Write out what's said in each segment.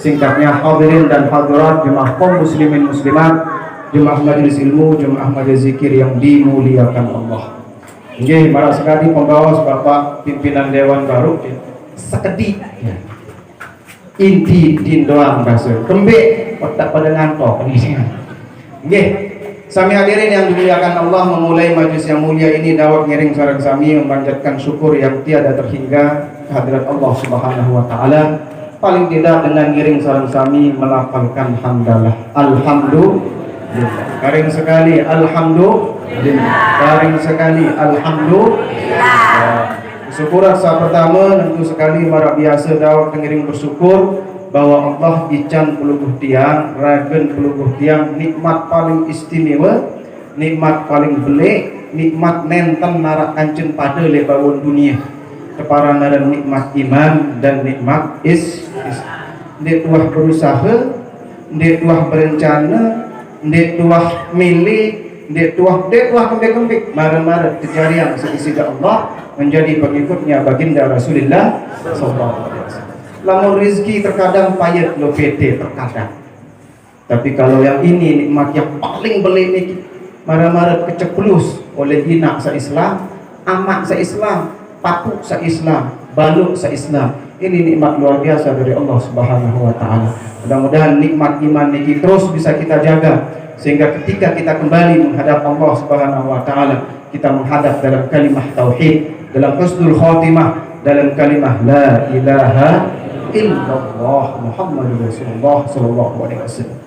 Singkatnya hadirin dan hadirat jemaah kaum muslimin muslimat, jemaah majelis ilmu, jemaah majelis zikir yang dimuliakan Allah. Nggih, para sekali pembawa Bapak pimpinan dewan baru sekedip inti dindoan bahasa kembek otak pada ngantok ini. Nggih, sami hadirin yang dimuliakan Allah, memulai majelis yang mulia ini dawat ngiring sareng sami memanjatkan syukur yang tiada terhingga kehadirat Allah Subhanahu wa taala. Paling tidak dengan ngiring sareng sami melafalkan hamdalah. Alhamdulillah. Karing sekali alhamdulillah. Karing sekali alhamdulillah. Syukuran saat pertama tentu sekali marah biasa dawat ngiring bersyukur bahwa Allah ican peluguh tiang, ragen peluguh tiang, nikmat paling istimewa, nikmat paling belik, nikmat nenten narak kancen pada lebawon dunia. Keparan ada nikmat iman dan nikmat Ndek tuah berusaha, ndek tuah berencana, ndek tuah milih, ndek tuah kembik-kembik, marah-marah kejarian seisi Allah menjadi pengikutnya baginda Rasulullah sallallahu alaihi wasallam. Lamun rezeki terkadang payet lo PT terkadang. Tapi kalau yang ini nikmat yang paling belik ni marah-marah keceplus oleh inak se-Islam, amak se-Islam, papuk se-Islam, baluk se-Islam. Ini nikmat luar biasa dari Allah Subhanahu wa taala. Mudah-mudahan nikmat iman ini terus bisa kita jaga sehingga ketika kita kembali menghadap Allah Subhanahu wa taala, kita menghadap dalam kalimah tauhid, dalam husnul khatimah, dalam kalimah la ilaha illallah Muhammadur Rasulullah sallallahu alaihi wasallam.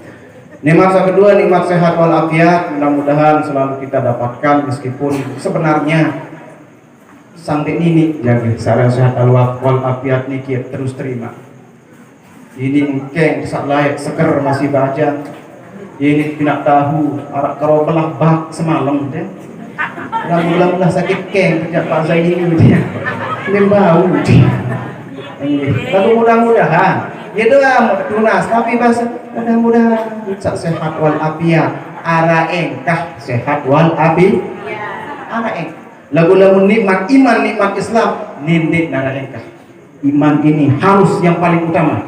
Nikmat yang kedua, nikmat sehat walafiat, mudah-mudahan selalu kita dapatkan meskipun sebenarnya sampai ini jaga sarang sehat walafiat niki terus terima. Ini mungkin sak layak seker masih baca. Ini tidak tahu arak karo belah bak semalam deh. Mula-mula sakit keng sejak Pak Zaini dia. Ini bau dia. Lalu mudah-mudahan ya doa tunas tapi bahasa mudah-mudahan sehat wal afiat ara engkah sehat wal afiat ara eng lagu-lagu nikmat iman nikmat Islam nindik nara engkah iman ini harus yang paling utama,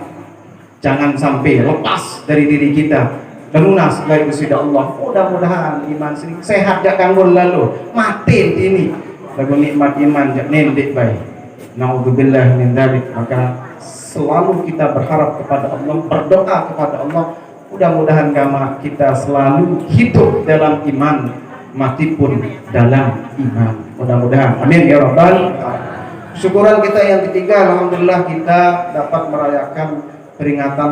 jangan sampai lepas dari diri kita. Lunas dari Gusti Allah. Mudah-mudahan iman sini sehat jak kanggo lalu mati ini lagu nikmat iman jak nindik baik. Naudzubillah min dzalik. Maka selalu kita berharap kepada Allah, berdoa kepada Allah, mudah-mudahan kama kita selalu hidup dalam iman, mati pun dalam iman. Mudah-mudahan. Amin ya rabbal alamin. Syukuran kita yang ketiga, alhamdulillah kita dapat merayakan peringatan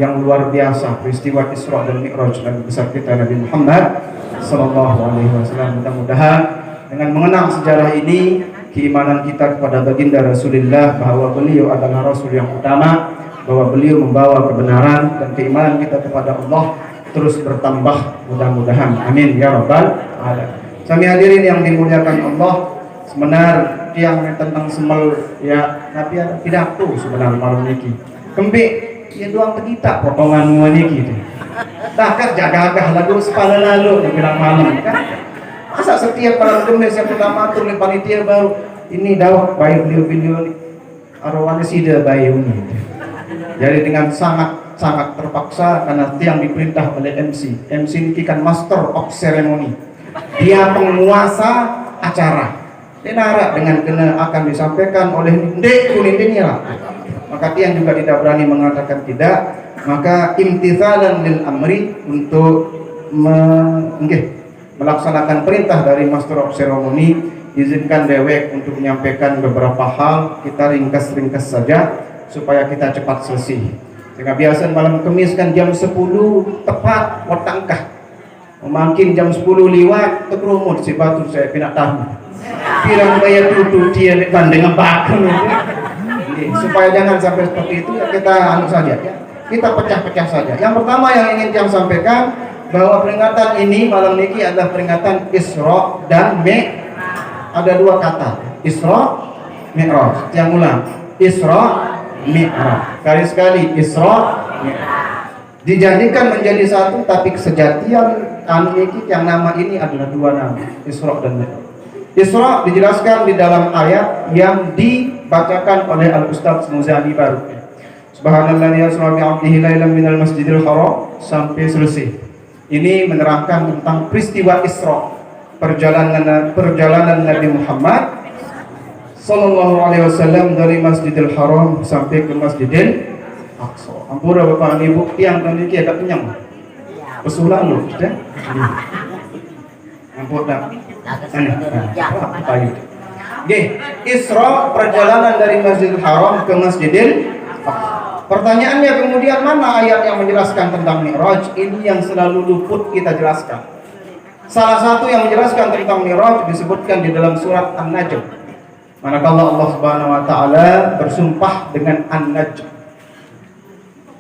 yang luar biasa, peristiwa Isra dan Mi'raj Nabi besar kita Nabi Muhammad sallallahu alaihi wasallam. Mudah-mudahan dengan mengenang sejarah ini, keimanan kita kepada baginda Rasulullah bahwa beliau adalah Rasul yang utama, bahwa beliau membawa kebenaran, dan keimanan kita kepada Allah terus bertambah mudah-mudahan. Amin ya rabbal alamin. Sami hadirin yang dimuliakan Allah, sebenar yang tentang semel ya Nabi ada pidato sebenar malam niki. Kembik ya doang kita potongan niki gitu. Takat jaga-jaga lagu sepala lalu bilang malam kan. Masa setiap malam kemis yang pertama tuh panitia baru ini dawah bayi beliau-beliau ini arwahnya sida bayi ini. Jadi dengan sangat terpaksa karena yang diperintah oleh MC ini kan master of ceremony. Dia penguasa acara. Dia narak dengan kena akan disampaikan oleh ndek kunindingnya lah. Maka dia juga tidak berani mengatakan tidak. Maka imtithalan lil amri untuk melaksanakan perintah dari master of ceremony, izinkan dewek untuk menyampaikan beberapa hal. Kita ringkas saja supaya kita cepat selesai. Sehingga biasa malam Kamis kan jam 10 tepat watangkah. Mungkin jam 10 lewat terumut si batu saya tidak tahu. Pirang bayar tutu dia banding ngebakun. Supaya jangan sampai seperti itu, ya kita anu saja ya. Kita pecah-pecah saja. Yang pertama yang ingin saya sampaikan bahwa peringatan ini malam ini adalah peringatan Isra dan Mi'raj. Ada dua kata, Isra, Mi'raj. Yang ulang, Isra, Mi'raj. Sekali Isra, Mi'raj. Dijadikan menjadi satu, tapi kesejatian yang nama ini adalah dua nama, Isra dan Mi'raj. Isra dijelaskan di dalam ayat yang dibacakan oleh Al-Ustaz Muzani baru. Subhanalladzi asra bi 'abdihi lailan minal masjidil haram sampai selesai. Ini menerangkan tentang peristiwa Isra, perjalanan Nabi Muhammad sallallahu alaihi wasallam dari Masjidil Haram sampai ke Masjidil Aqsa. Ampura Bapak Ibu, tiang dan iki agak kenyang. Pesul lalu, sudah. Ampun dah. Apa itu? Oke, Isra perjalanan dari Masjidil Haram ke Masjidil Aqsa. Pertanyaannya kemudian mana ayat yang menjelaskan tentang Mi'raj? Ini yang selalu luput kita jelaskan. Salah satu yang menjelaskan tentang Mi'raj disebutkan di dalam surat An-Najm. Manakala Allah Subhanahu wa taala bersumpah dengan An-Najm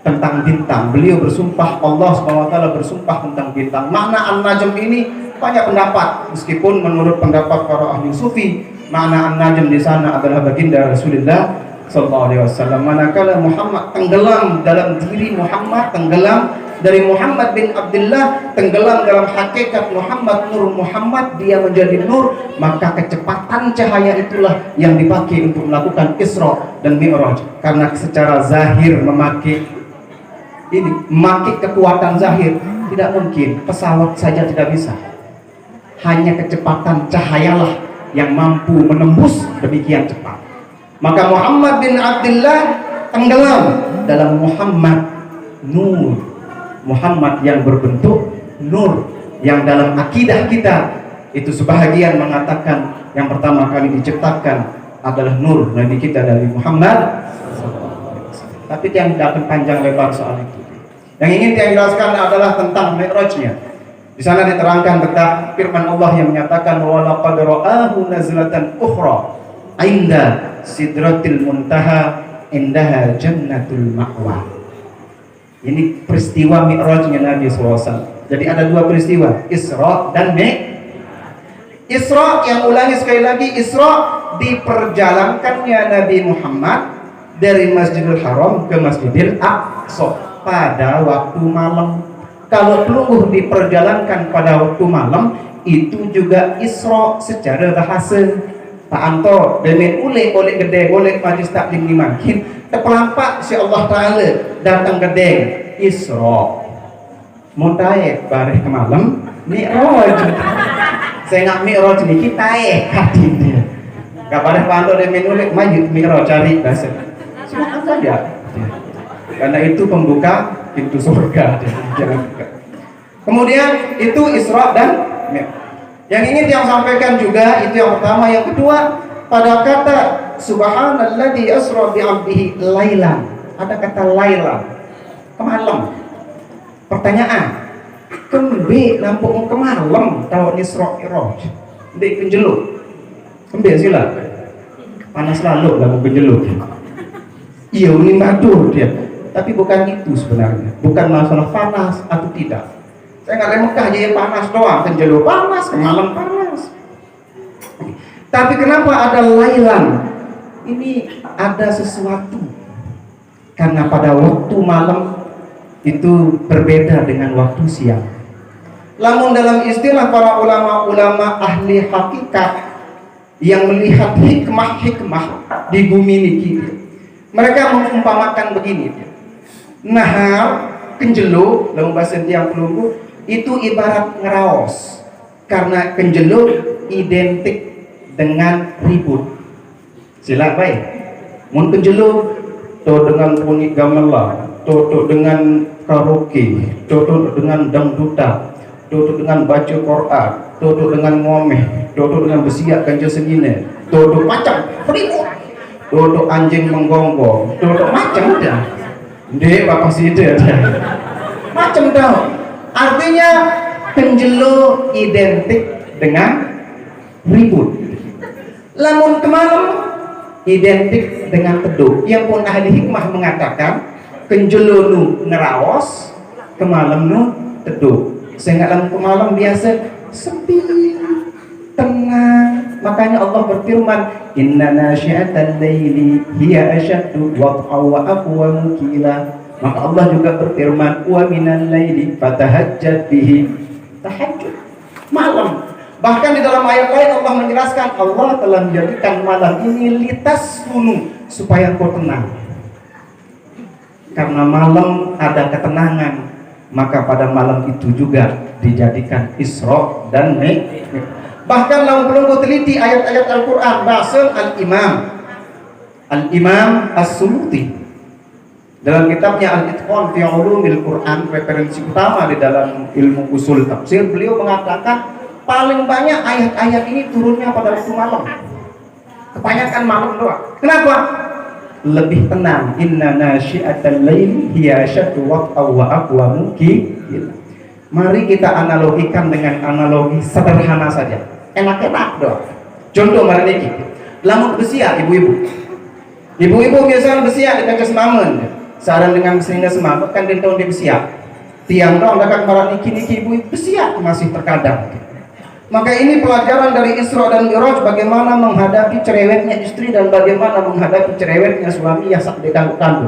tentang bintang. Beliau bersumpah, Allah Subhanahu wa taala bersumpah tentang bintang. Makna An-Najm ini banyak pendapat, meskipun menurut pendapat para ahli sufi, makna An-Najm di sana adalah baginda Rasulullah sallallahu alaihi wasallam. Manakala Muhammad tenggelam dalam diri Muhammad, tenggelam dari Muhammad bin Abdullah, tenggelam dalam hakikat Muhammad, nur Muhammad, dia menjadi nur, maka kecepatan cahaya itulah yang dipakai untuk melakukan Isra dan Mi'raj. Karena secara zahir memakai kekuatan zahir tidak mungkin, pesawat saja tidak bisa. Hanya kecepatan cahayalah yang mampu menembus demikian cepat. Maka Muhammad bin Abdullah tenggelam dalam Muhammad nur, Muhammad yang berbentuk nur, yang dalam akidah kita itu sebahagian mengatakan yang pertama kali diciptakan adalah nur Nabi kita dari Muhammad. Tapi yang tidak akan panjang lebar soal itu. Yang ingin saya jelaskan adalah tentang Mi'rajnya. Di sana diterangkan tentang firman Allah yang menyatakan wa laqad ra'ahu nazlatan ukhra 'inda sidratil muntaha indaha jannatul ma'wa. Ini peristiwa Mi'rajnya Nabi SAW. Jadi ada dua peristiwa, Isra dan Isra, yang ulangi sekali lagi, Isra diperjalankannya Nabi Muhammad dari Masjidil Haram ke Masjidil Aqsa pada waktu malam. Kalau pelungguh diperjalankan pada waktu malam, itu juga Isra secara bahasa. Pak Anto, demen oleh gede, oleh majlis taklim ni makin terpelampak si Allah Ta'ala datang gede Isra muntaik barih ke malam Mi'raj. Saya nak Mi'raj ni kita hadin dia gak barih Pak Anto demen oleh majlis Mi'raj cari bahasa silakan saja, karena itu pembuka pintu surga. Jangan buka. Kemudian itu Isra dan Mi'raj. Yang ingin yang sampaikan juga itu yang pertama. Yang kedua, pada kata subhanalladzi asra bi 'abdihi lailan, ada kata lailan, kemalam. Pertanyaan, kembe lampung kemalam tahu Isra Mi'raj ndek penjeluk kembe sila panas lalu lampung penjeluk iya ini madur dia, tapi bukan itu sebenarnya, bukan masalah panas atau tidak. Saya nggak lagi Mekah aja panas doang, penjeluk panas, malam panas. Tapi kenapa ada lailan? Ini ada sesuatu. Karena pada waktu malam itu berbeda dengan waktu siang. Namun dalam istilah para ulama-ulama ahli hakikat yang melihat hikmah-hikmah di bumi ini, mereka mengumpamakan begini. Nahar, kenjelo, dalam bahasa tiang pelunggu, itu ibarat ngeraos, karena kenjelo identik dengan ribut. Sila baik. Mun kenjelo to dengan bunyi gamelan, to dengan karaoke, to dengan dangdutan, to dengan baca Quran, to dengan ngomeh, to dengan besiak kanjo senine, to macam ribut, to anjing menggonggong, to macam dah. Dek bapak sih dah. Macam dah. Artinya penjelo identik dengan ribut. Lamun kemalam identik dengan teduh. Yang pun ahli hikmah mengatakan penjelo nu ngeraos, kemalam nu teduh. Sehingga lamun kemalam biasa sepi, tenang. Makanya Allah berfirman, inna nasyi'atal laili hiya asyaddu wad'a wa aqwamu qila. Maka Allah juga berfirman, wa minal laili fatahajjat bihi, tahajud malam. Bahkan di dalam ayat lain Allah menjelaskan, Allah telah menjadikan malam ini litas sunu, supaya engkau tenang. Karena malam ada ketenangan, maka pada malam itu juga dijadikan Isra dan Mi'raj. Bahkan lamun belum teliti ayat-ayat Al-Quran, bahasa Al-Imam As-Suyuti dalam kitabnya Al-Itqan fi Ulumil Quran, referensi utama di dalam ilmu usul tafsir, beliau mengatakan paling banyak ayat-ayat ini turunnya pada waktu malam. Kebanyakan malam doang. Kenapa? Lebih tenang. Inna nasyi'atal lail hiya asyaddu waqtaw wa aqwamu qila. Mari kita analogikan dengan analogi sederhana saja. Enak-enak doang. Contoh mari niki. Lamun besiak ibu-ibu. Ibu-ibu biasa besiak di kaca semamen. Saran dengan mesinnya semamen kan dentong di besiak. Tiang dong dagang marah niki ibu besiak masih terkadang. Maka ini pelajaran dari Isra dan Mi'raj, bagaimana menghadapi cerewetnya istri dan bagaimana menghadapi cerewetnya suami yang sak dekang-dekang.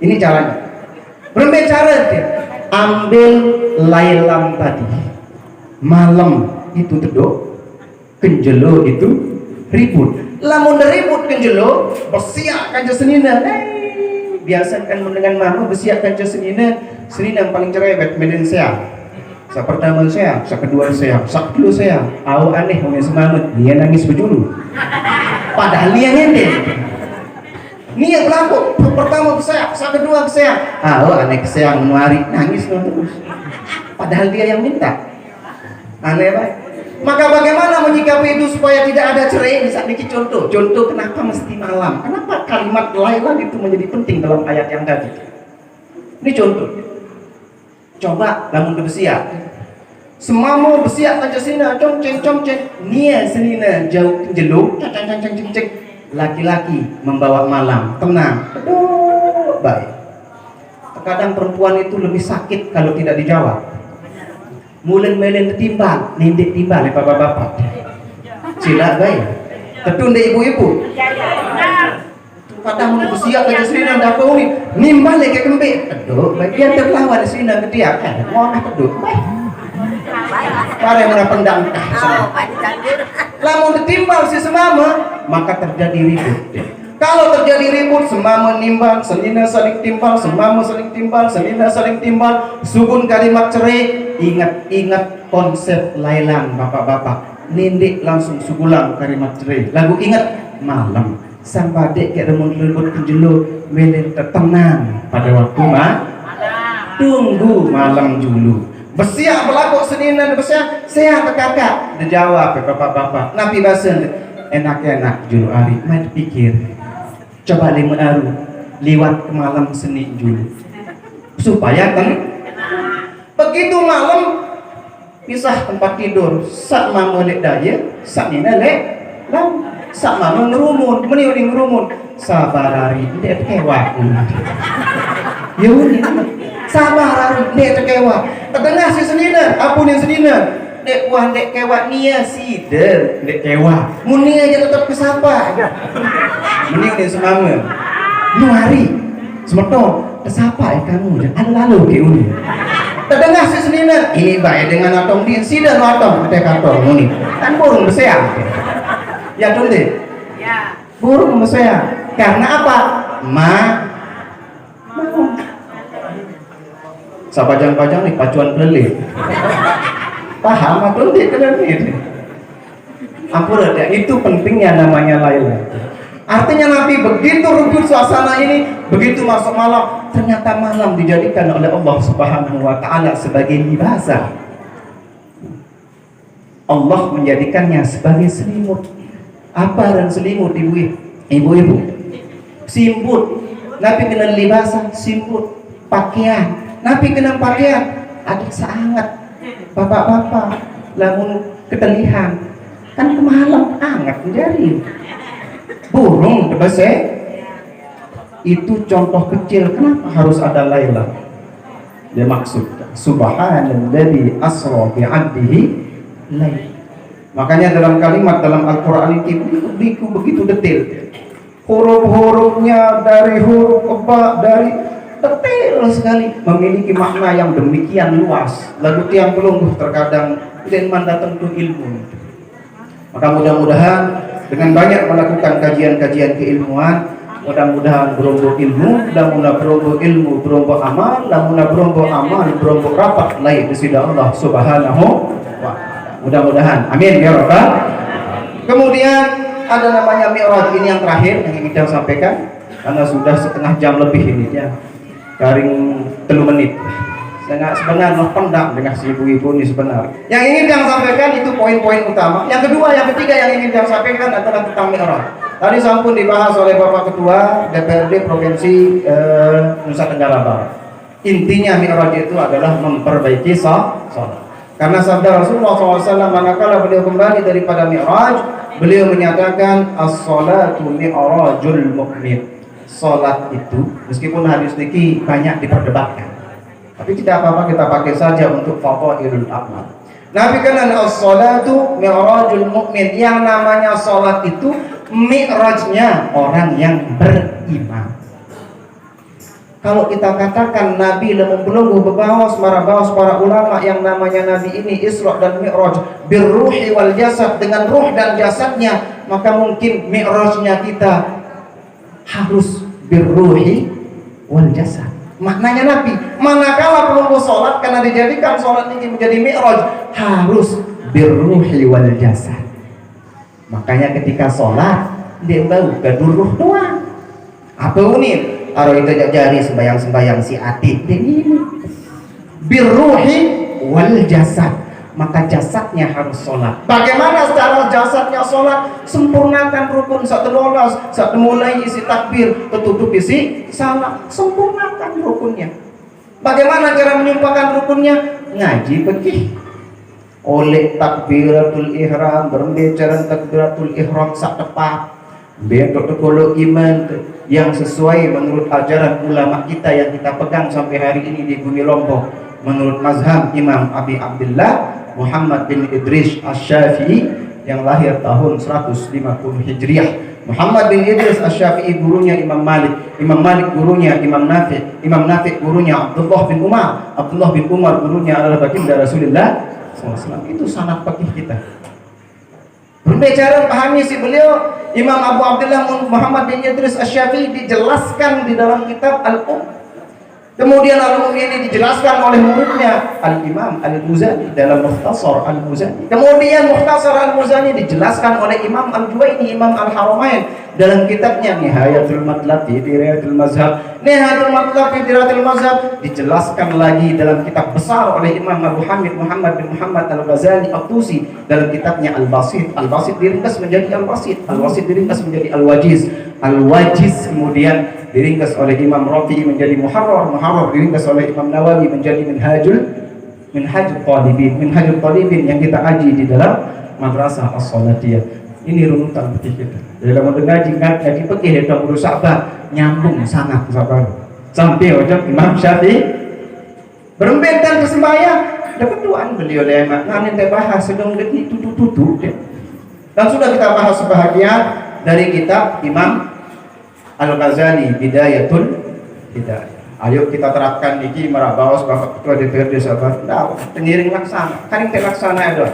Ini caranya. Berbagai cara dia. Ambil lailam tadi. Malam itu teduk, kenjelo itu ribut. Lamun ribut kenjelo, bersiak kanca senina. Biasa kan dengan mama bersiak kanca senina yang paling cerewet meden saya. Sa pertama saya, sa kedua saya, sa kedua saya. Aw aneh ngomong semangat, dia nangis berjulu. Padahal dia ngende. Nia berlaku, pertama ke saya, sa kedua ke saya. Aw aneh ke saya menuari, nangis terus. Padahal dia yang minta. Aneh pak. Maka bagaimana menyikapi itu supaya tidak ada cerai? Bisa bikin contoh. Contoh kenapa mesti malam? Kenapa kalimat lailan itu menjadi penting dalam ayat yang tadi? Ini contoh. Coba lamun bersiak. Semamo bersiak kanca sina comceng nia senina jauh jeluk ceng. Laki-laki membawa malam tenang. Aduh, baik. Terkadang perempuan itu lebih sakit kalau tidak dijawab. Mulen-melen timbang, nindik timbang oleh bapak-bapak. Sila baik. Ketunda ibu-ibu. Kadang bersiap ke sini dan dapur ni nimbal lagi kembali. Aduh, bagian terlawan di sini ke dia kan. Mau nak aduh. Pare mana pendang. Lamun ditimbal si semama, maka terjadi ribut. Kalau terjadi ribut, semama nimbang, selina saling timbal, semama saling timbal, selina saling timbal, sugun kalimat cerai. Ingat konsep lailan bapak-bapak. Nindik langsung sugulang kalimat cerai. Lagu ingat malam. Sang badek kayak remon lembut penjelu melen tenang pada waktu tunggu malam dulu. Bersiap berlaku senina bersiap saya ke kakak dijawab bapak-bapak nabi basen enak-enak julu ari main pikir coba lima aru liwat ke malam seni dulu supaya kan begitu malam pisah tempat tidur sak mama lek daya sak nina lek lam sak mama ngerumun meniuring ngerumun sabar hari dek kewa ya uni sabar hari dek kewa terdengar si senina apun yang senina dek wah dek kewa nia si dek kewa muni aja tetap kesapa meniuring semama nuari semeton kesapa kamu lalu ke uni terdengar si senina ini baik dengan atong din sidan atong dek atong muni kan burung berseang ya dong deh ya burung berseang karena apa mau sapajang-pajang nih pacuan beli paham atau tidak kalian ini ampun ya itu pentingnya namanya lailan. Artinya Nabi begitu rukun suasana ini, begitu masuk malam, ternyata malam dijadikan oleh Allah Subhanahu wa taala sebagai libasa. Allah menjadikannya sebagai selimut. Apa dan selimut ibu-ibu? Simput. Nabi kena libasa, simput, pakaian. Nabi kena pakaian, adik sangat. Bapak-bapak, lamun ketelihan, kan kemalam hangat menjadi. Burung tebase itu contoh kecil kenapa harus ada lailan. Dia maksud subhanalladzi asra bi 'abdihi lail. Makanya dalam kalimat dalam Al-Qur'an ini begitu detail. Huruf-hurufnya dari huruf ba dari detail sekali, memiliki makna yang demikian luas. Lalu tiang pelungguh terkadang tidak datang tuh ilmu. Maka mudah-mudahan dengan banyak melakukan kajian-kajian keilmuan, mudah-mudahan berombo ilmu, mudah-mudahan berombo ilmu, berombo amal, mudah-mudahan berombo amal, berombo rapat lain di sisi Allah Subhanahu wa taala. Mudah-mudahan. Amin ya rabbal. Kemudian ada namanya Mi'raj, ini yang terakhir yang ingin saya sampaikan karena sudah setengah jam lebih ini ya. Garing 3 menit. Saya sebenarnya pendak dengan si ibu-ibu ini sebenarnya. Yang ingin saya sampaikan itu poin-poin utama. Yang kedua, yang ketiga yang ingin saya sampaikan adalah tentang Mi'raj. Tadi sampun dibahas oleh Bapak Ketua DPRD Provinsi Nusa Tenggara Barat. Intinya Mi'raj itu adalah memperbaiki salat. Karena sabda Rasulullah SAW manakala beliau kembali daripada Mi'raj, beliau menyatakan as-salatu mi'rajul mu'min. Salat itu meskipun hadis ini banyak diperdebatkan, tapi tidak apa-apa kita pakai saja untuk fadhailul amal. Nabi kan as-salatu mi'rajul mu'min. Yang namanya salat itu mi'rajnya orang yang beriman. Kalau kita katakan Nabi belum bebawas para ulama yang namanya Nabi ini Isra dan Mi'raj birruhi wal jasad, dengan ruh dan jasadnya, maka mungkin mi'rajnya kita harus birruhi wal jasad. Maknanya Nabi, manakala pelumbu sholat, karena dijadikan sholat ini menjadi mi'raj, harus birruhi wal jasad. Makanya ketika sholat dia bau gaduruh doang. Apa ini? Aro itu jari sembayang si atik ini birruhi wal jasad. Maka jasadnya harus sholat. Bagaimana secara jasadnya sholat? Sempurnakan rukun satu lolos, satu mulai isi takbir, ketutup isi salam. Sempurnakan rukunnya. Bagaimana cara menyumpahkan rukunnya? Ngaji fikih. Oleh takbiratul ihram, berbicara takbiratul ihram sak tepat. Bentuk tekolo iman yang sesuai menurut ajaran ulama kita yang kita pegang sampai hari ini di bumi Lombok. Menurut mazhab Imam Abi Abdullah Muhammad bin Idris Asy-Syafi'i yang lahir tahun 150 Hijriah. Muhammad bin Idris Asy-Syafi'i gurunya Imam Malik, Imam Malik gurunya Imam Nafi', Imam Nafi' gurunya Abdullah bin Umar, Abdullah bin Umar gurunya adalah baginda Rasulullah SAW. Itu sanad fikih kita. Berbicara pahami si beliau Imam Abu Abdullah Muhammad bin Idris Asy-Syafi'i dijelaskan di dalam kitab Al-Um. Kemudian Al-Um ini dijelaskan oleh muridnya Al-Imam Al-Muzani dalam Mukhtasar Al-Muzani. Kemudian Mukhtasar Al-Muzani dijelaskan oleh Imam Al-Juwaini, Imam Al-Haramain dalam kitabnya Nihayatul Matlab fi Dirayatul Mazhab. Nihayatul Matlab fi Dirayatul Mazhab dijelaskan lagi dalam kitab besar oleh Imam Abu Hamid Muhammad bin Muhammad Al-Ghazali At-Tusi dalam kitabnya Al-Basit. Al-Basit diringkas menjadi Al-Basit, Al-Basit diringkas menjadi Al-Wajiz, Al-Wajiz kemudian diringkas oleh Imam Rafi'i menjadi Muharrar, Muharrar diringkas oleh Imam Nawawi menjadi Minhajul Talibin yang kita aji di dalam madrasah as-salatiyah. Ini runutan fikih kita. Dalam ngaji fikih itu berusaha nyambung sangat sabar. Sampai ujung Imam Syafi'i berembetan ke sembahyang. Dapat tuan beliau lema. Nanti kita bahas sedang gede tutu. Dan sudah kita bahas sebahagian dari kitab Imam Al-Ghazali Bidayatul Hidayah. Ayo kita terapkan niki marabaos Bapak Ketua DPRD sahabat. Dah, pengiring laksana. Kan kita laksana itu.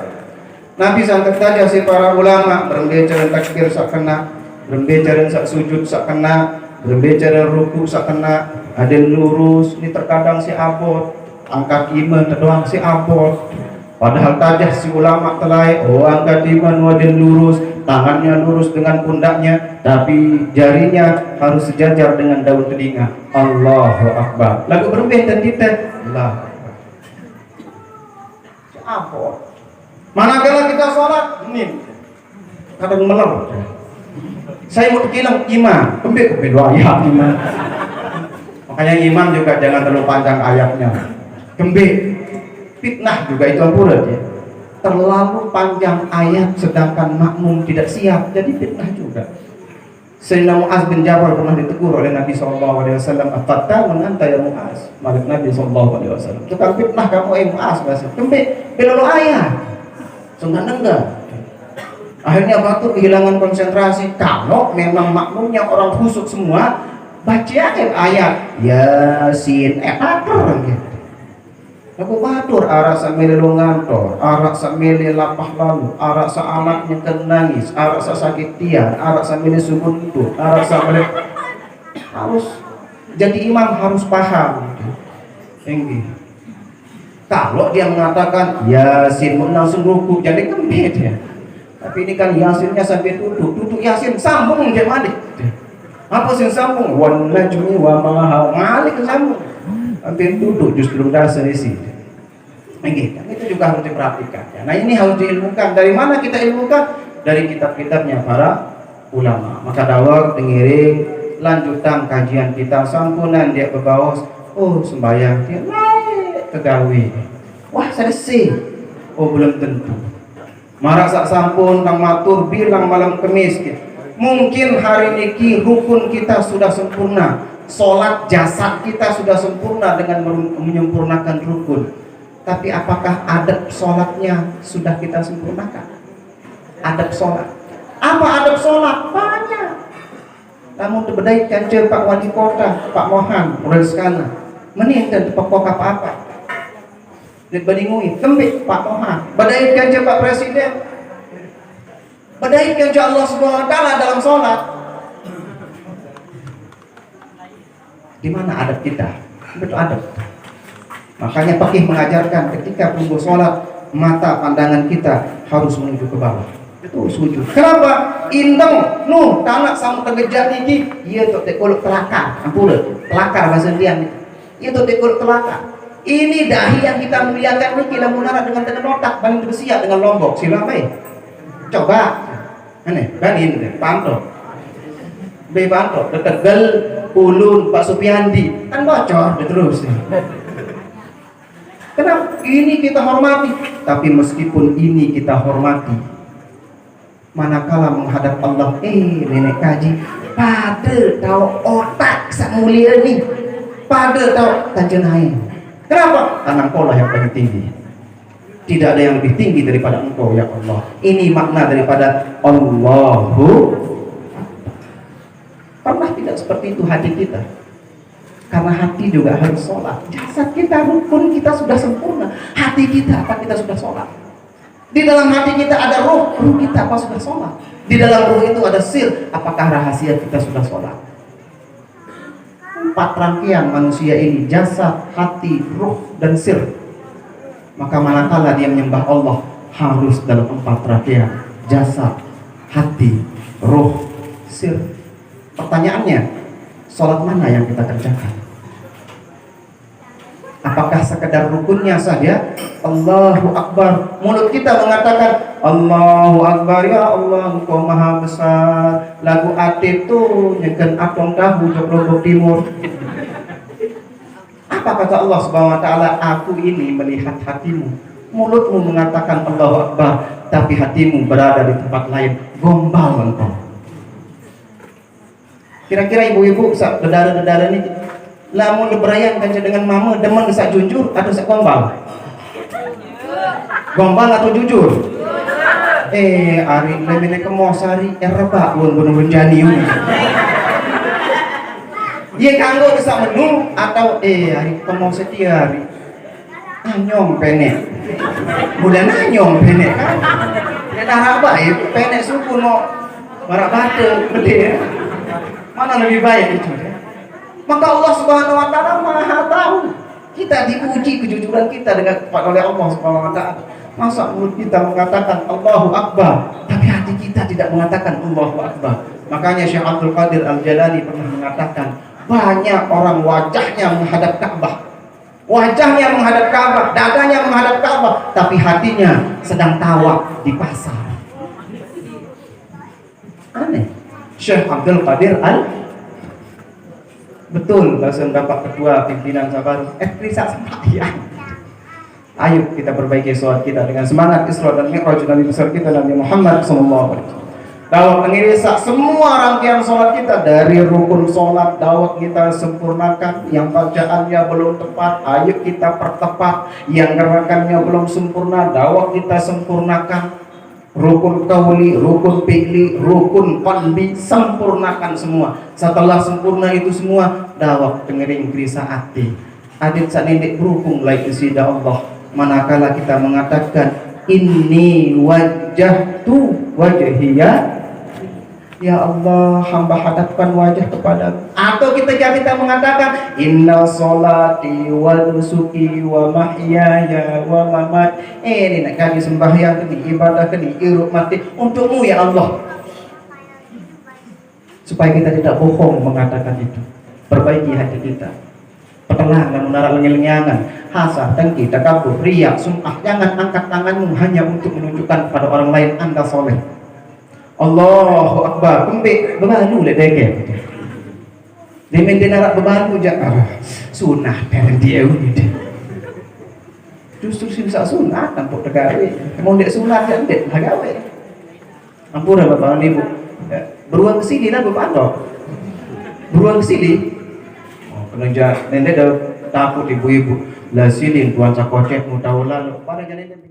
Nabi santet tadi si para ulama berbicara takbir sak kena, berbicara sak sujud sak kena, berbicara ruku sak kena, ada lurus. Ini terkadang si abot, angkat iman terdoang si abot. Padahal tajah si ulama telai, angkat iman waden lurus, tangannya lurus dengan pundaknya, tapi jarinya harus sejajar dengan daun telinga. Allahu Akbar. Lagu berbeda kita. Allah. Apa? Manakala kita sholat, ini kadang meler. Saya mau bilang imam, kembali dua ayat imam. Makanya imam juga jangan terlalu panjang ayatnya. Kembali. Fitnah juga itu apurat ya. Terlalu panjang ayat sedangkan makmum tidak siap, jadi fitnah juga. Sayyidina Mu'az bin Jabal pernah ditegur oleh Nabi SAW. Afatanun anta ya Mu'az? Malik Nabi SAW. Tukang fitnah kamu Mu'az bahasa. Belum ayat. Sungguh enggak. Akhirnya batu kehilangan konsentrasi. Kalau memang makmumnya orang khusyuk semua, baca ayat Yasin atur gitu. Aku batur arah sambil ngantor, arah sambil lapah lalu, arah sa anaknya nangis, arah sa sakit tiang, arah sambil subut itu, arah sambil harus jadi imam harus paham. Kalau dia mengatakan Yasin langsung ruku, jadi kan beda. Tapi ini kan Yasinnya sampai duduk Yasin sambung gimana? Apa sih sambung? Wan najmi wa ma hawa malik sambung. Sampai duduk justru dasar isi. Itu juga harus diperhatikan. Nah ini harus diilmukan. Dari mana kita ilmukan? Dari kitab-kitabnya para ulama. Maka dawak dengiring lanjutan kajian kita sampunan dia berbawas. Oh sembahyang dia naik kegawe. Wah selesai. Oh belum tentu. Marah sak sampun kang matur bilang malam kemis. Mungkin hari ini rukun kita sudah sempurna. Sholat jasad kita sudah sempurna dengan menyempurnakan rukun. Tapi apakah adab sholatnya sudah kita sempurnakan? Adab sholat. Apa adab sholat? Banyak. Namun dibedaikan je Pak Wali Kota, Pak Mohan, mulai sekarang. Menin dan pokok apa-apa. Dibandingui, kembik Pak Mohan. Bedaikan je Pak Presiden. Bedaikan je Allah Subhanahu Wa Taala dalam sholat. Di mana adab kita? Betul adab. Makanya Fakih mengajarkan ketika perlu sholat mata pandangan kita harus menuju ke bawah. Itu sujud. Kenapa? Indeng, tanah sama tegejat niki, iya tuh tekuluk telakar, ampun, telakar bahasa Indian. Iya tuh tekuluk telakar. Ini dahi yang kita muliakan niki lamunara dengan otak, banding bersiap dengan Lombok. Silakan, coba, aneh, banding, pantau, pantau, Tegal, Ulun, Pak Supiandi, kan bocor, terus. Kenapa? Ini kita hormati. Tapi meskipun ini kita hormati, manakala menghadap Allah, nenek kaji, pada tahu otak sak mulia ni, pada tahu kajenain. Kenapa? Karena engkau lah yang paling tinggi. Tidak ada yang lebih tinggi daripada engkau ya Allah. Ini makna daripada Allahu. Pernah tidak seperti itu hati kita? Karena hati juga harus sholat. Jasad kita, rukun kita sudah sempurna. Hati kita apa kita sudah sholat? Di dalam hati kita ada ruh kita apa sudah sholat? Di dalam ruh itu ada sir, apakah rahasia kita sudah sholat? 4 rangkaian manusia ini, jasad, hati, ruh, dan sir. Maka manakala dia menyembah Allah harus dalam 4 rangkaian, jasad, hati, ruh, sir. Pertanyaannya, sholat mana yang kita kerjakan? Apakah sekedar rukunnya saja? Allahu Akbar. Mulut kita mengatakan Allahu Akbar, ya Allah Engkau maha besar. Lagu Atif tuh nyeken atong tahu jok Lombok Timur. Apa kata Allah Subhanahu Wa Taala? Aku ini melihat hatimu. Mulutmu mengatakan Allahu Akbar, tapi hatimu berada di tempat lain. Gombal engkau. Kira-kira ibu-ibu dedara-dedara ini lamun berayan kan dengan mama demen sak jujur atau sak gombal? Gombal atau jujur? Ari lemene kemosari erba pun benjani. Ye kanggo bisa menu atau hari kemoseti hari anyong penek. Mudah anyong penek kan. Dah apa penek suku no marak batu gede. Mana lebih baik itu? Maka Allah Subhanahu Wa Taala Maha tahu. Kita diuji kejujuran kita oleh Allah Subhanahu Wa Taala. Masa mulut kita mengatakan Allahu Akbar, tapi hati kita tidak mengatakan Allahu Akbar. Makanya Syekh Abdul Qadir Al-Jalani pernah mengatakan, banyak orang wajahnya menghadap Ka'bah, dadanya menghadap Ka'bah, tapi hatinya sedang tawaf di pasar. Aneh. Syekh Abdul Qadir betul langsung Bapak Ketua Pimpinan Sabar Risa sembahyang. Ayo kita perbaiki sholat kita dengan semangat Isra dan Mi'raj Nabi besar kita Nabi Muhammad sallallahu alaihi wasallam. Dawat mengirisa semua rangkaian sholat kita dari rukun sholat, dawat kita sempurnakan. Yang bacaannya belum tepat, ayo kita pertepat. Yang gerakannya belum sempurna, dawat kita sempurnakan. Rukun kauli, rukun fi'li, rukun qalbi, sempurnakan semua. Setelah sempurna itu semua, dawak dengerin krisa hati. Adit sanindik berhubung like sida Allah. Manakala kita mengatakan inni wajjahtu wajhiya Ya Allah, hamba hadapkan wajah kepadamu. Atau kita mengatakan inna solati wa nusuki wa mahyaya wa mamat. Ini nak kami sembahyang ini, ibadah ini, iruk mati untukmu ya Allah. Supaya kita tidak bohong mengatakan itu. Perbaiki hati kita. Petenang dan menara lenyangan, hasad, dengki, takabur, riya, sum'ah. Jangan angkat tanganmu hanya untuk menunjukkan kepada orang lain Anda soleh. Allahu Akbar. Pembek bebalu le deke. Dia maintain arak bebalu je. Sunah dari dia ni. Justru sisa sunah nampak tergawe. Mau dek sunah kan dek tergawe. Ampura bapak ibu. Beruang ke sini lah bapak anda. Beruang ke sini. Oh, kena nenek dah takut ibu-ibu. Lah silin tuan sakocek mu tahu lalu. Pada jalan